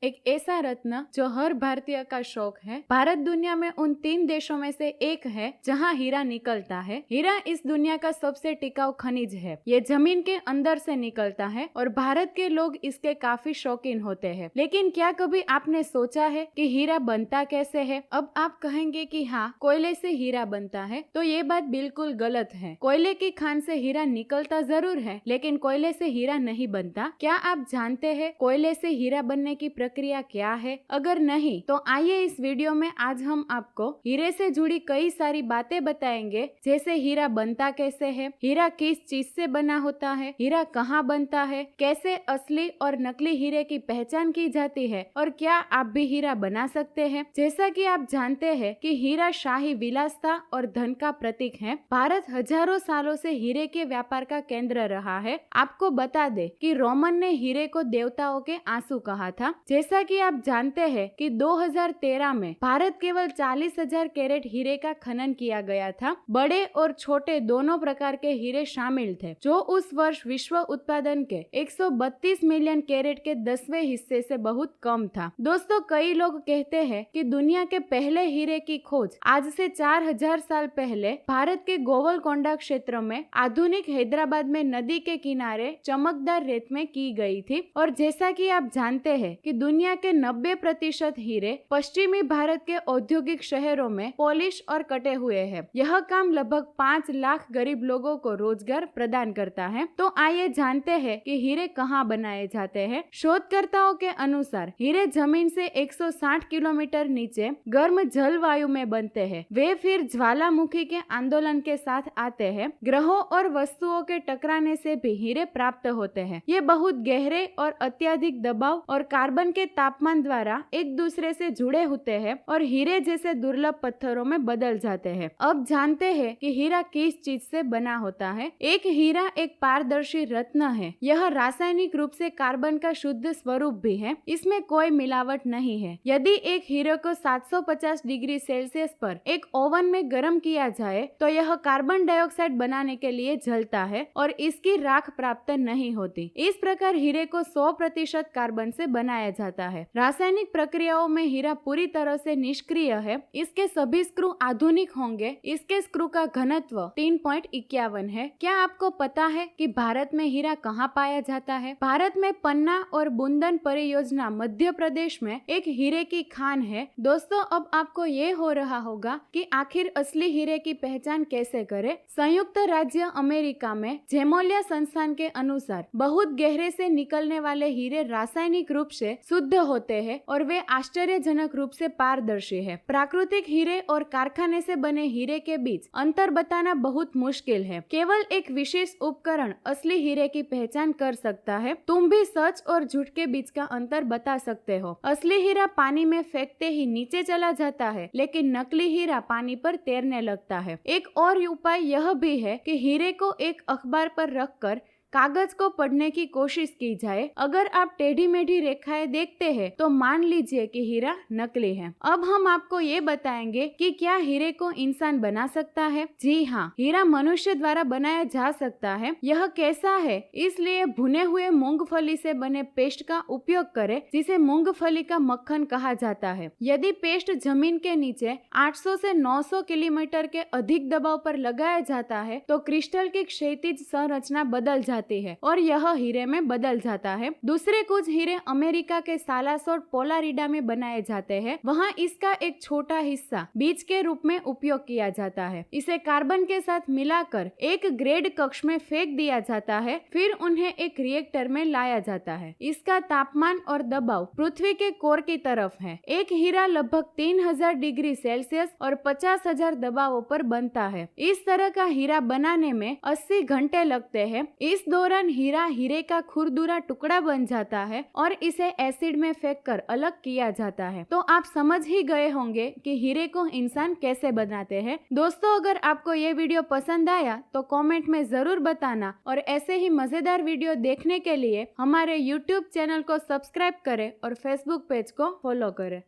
एक ऐसा रत्न जो हर भारतीय का शौक है। भारत दुनिया में उन 3 देशों में से एक है जहां हीरा निकलता है। हीरा इस दुनिया का सबसे टिकाऊ खनिज है। ये जमीन के अंदर से निकलता है और भारत के लोग इसके काफी शौकीन होते हैं। लेकिन क्या कभी आपने सोचा है कि हीरा बनता कैसे है? अब आप कहेंगे कि हाँ, कोयले से हीरा बनता है, तो ये बात बिल्कुल गलत है। कोयले की खान से हीरा निकलता जरूर है, लेकिन कोयले से हीरा नहीं बनता। क्या आप जानते हैं कोयले से हीरा बनने की प्रक्रिया क्या है? अगर नहीं तो आइए इस वीडियो में आज हम आपको हीरे से जुड़ी कई सारी बातें बताएंगे, जैसे हीरा बनता कैसे है, हीरा किस चीज से बना होता है, हीरा कहाँ बनता है, कैसे असली और नकली हीरे की पहचान की जाती है और क्या आप भी हीरा बना सकते हैं। जैसा कि आप जानते हैं कि हीरा शाही विलासता और धन का प्रतीक है। भारत हजारों सालों से हीरे के व्यापार का केंद्र रहा है। आपको बता दे कि रोमन ने हीरे को देवताओं के आंसू कहा था। जैसा कि आप जानते हैं कि 2013 में भारत केवल 40,000 कैरेट हीरे का खनन किया गया था। बड़े और छोटे दोनों प्रकार के हीरे शामिल थे, जो उस वर्ष विश्व उत्पादन के 132 मिलियन कैरेट के 10वें हिस्से से बहुत कम था। दोस्तों, कई लोग कहते हैं कि दुनिया के पहले हीरे की खोज आज से 4000 साल पहले भारत के गोवलकोंडा क्षेत्र में आधुनिक हैदराबाद में नदी के किनारे चमकदार रेत में की गई थी। और जैसा कि आप जानते हैं कि दुनिया के 90% हीरे पश्चिमी भारत के औद्योगिक शहरों में पॉलिश और कटे हुए हैं। यह काम लगभग 5 लाख गरीब लोगों को रोजगार प्रदान करता है। तो आइए जानते हैं कि हीरे कहाँ बनाए जाते हैं। शोधकर्ताओं के अनुसार हीरे जमीन से 160 किलोमीटर नीचे गर्म जलवायु में बनते हैं। वे फिर ज्वालामुखी के आंदोलन के साथ आते हैं। ग्रहों और वस्तुओं के टकराने से भी हीरे प्राप्त होते हैं। ये बहुत गहरे और अत्यधिक दबाव और कार्बन के तापमान द्वारा एक दूसरे से जुड़े होते हैं और हीरे जैसे दुर्लभ पत्थरों में बदल जाते हैं। अब जानते हैं कि हीरा किस चीज से बना होता है। एक हीरा एक पारदर्शी रत्न है। यह रासायनिक रूप से कार्बन का शुद्ध स्वरूप भी है। इसमें कोई मिलावट नहीं है। यदि एक हीरे को 750 डिग्री सेल्सियस पर एक ओवन में गर्म किया जाए तो यह कार्बन डाइऑक्साइड बनाने के लिए जलता है और इसकी राख प्राप्त नहीं होती। इस प्रकार हीरे को 100% कार्बन से बनाया जाता है। रासायनिक प्रक्रियाओं में हीरा पूरी तरह से निष्क्रिय है। इसके सभी स्क्रू आधुनिक होंगे। इसके स्क्रू का घनत्व 3.51 है। क्या आपको पता है कि भारत में हीरा कहाँ पाया जाता है? भारत में पन्ना और बुंदन परियोजना मध्य प्रदेश में एक हीरे की खान है। दोस्तों, अब आपको ये हो रहा होगा कि आखिर असली हीरे की पहचान कैसे करें। संयुक्त राज्य अमेरिका में जेमोलिया संस्थान के अनुसार बहुत गहरे से निकलने वाले हीरे रासायनिक रूप से शुद्ध होते हैं और वे आश्चर्यजनक रूप से पारदर्शी है। प्राकृतिक हीरे और कारखाने से बने हीरे के बीच अंतर बताना बहुत मुश्किल है। केवल एक विशेष उपकरण असली हीरे की पहचान कर सकता है। तुम भी सच और झूठ के बीच का अंतर बता सकते हो। असली हीरा पानी में फेंकते ही नीचे चला जाता है, लेकिन नकली हीरा पानी पर तैरने लगता है। एक और उपाय यह भी है कि हीरे को एक अखबार पर रखकर कागज को पढ़ने की कोशिश की जाए। अगर आप टेढ़ी मेढ़ी रेखाएं देखते हैं तो मान लीजिए कि हीरा नकली है। अब हम आपको ये बताएंगे कि क्या हीरे को इंसान बना सकता है। जी हाँ, हीरा मनुष्य द्वारा बनाया जा सकता है। यह कैसा है? इसलिए भुने हुए मूंगफली से बने पेस्ट का उपयोग करें, जिसे मूंगफली का मक्खन कहा जाता है। यदि पेस्ट जमीन के नीचे 800 से 900 किलोमीटर के अधिक दबाव पर लगाया जाता है तो क्रिस्टल की क्षैतिज संरचना बदल जाती है और यह हीरे में बदल जाता है। दूसरे कुछ हीरे अमेरिका के सालासोट पोलारिडा में बनाए जाते हैं। वहाँ इसका एक छोटा हिस्सा बीज के रूप में उपयोग किया जाता है। इसे कार्बन के साथ मिलाकर एक ग्रेड कक्ष में फेंक दिया जाता है। फिर उन्हें एक रिएक्टर में लाया जाता है। इसका तापमान और दबाव पृथ्वी के कोर की तरफ है। एक हीरा लगभग 3000 डिग्री सेल्सियस और 50,000 दबावों पर बनता है। इस तरह का हीरा बनाने में 80 घंटे लगते हैं। इस दौरान हीरा हीरे का खुरदुरा टुकड़ा बन जाता है और इसे एसिड में फेंककर अलग किया जाता है। तो आप समझ ही गए होंगे कि हीरे को इंसान कैसे बनाते हैं। दोस्तों, अगर आपको ये वीडियो पसंद आया तो कमेंट में जरूर बताना और ऐसे ही मजेदार वीडियो देखने के लिए हमारे YouTube चैनल को सब्सक्राइब करें और Facebook पेज को फॉलो करें।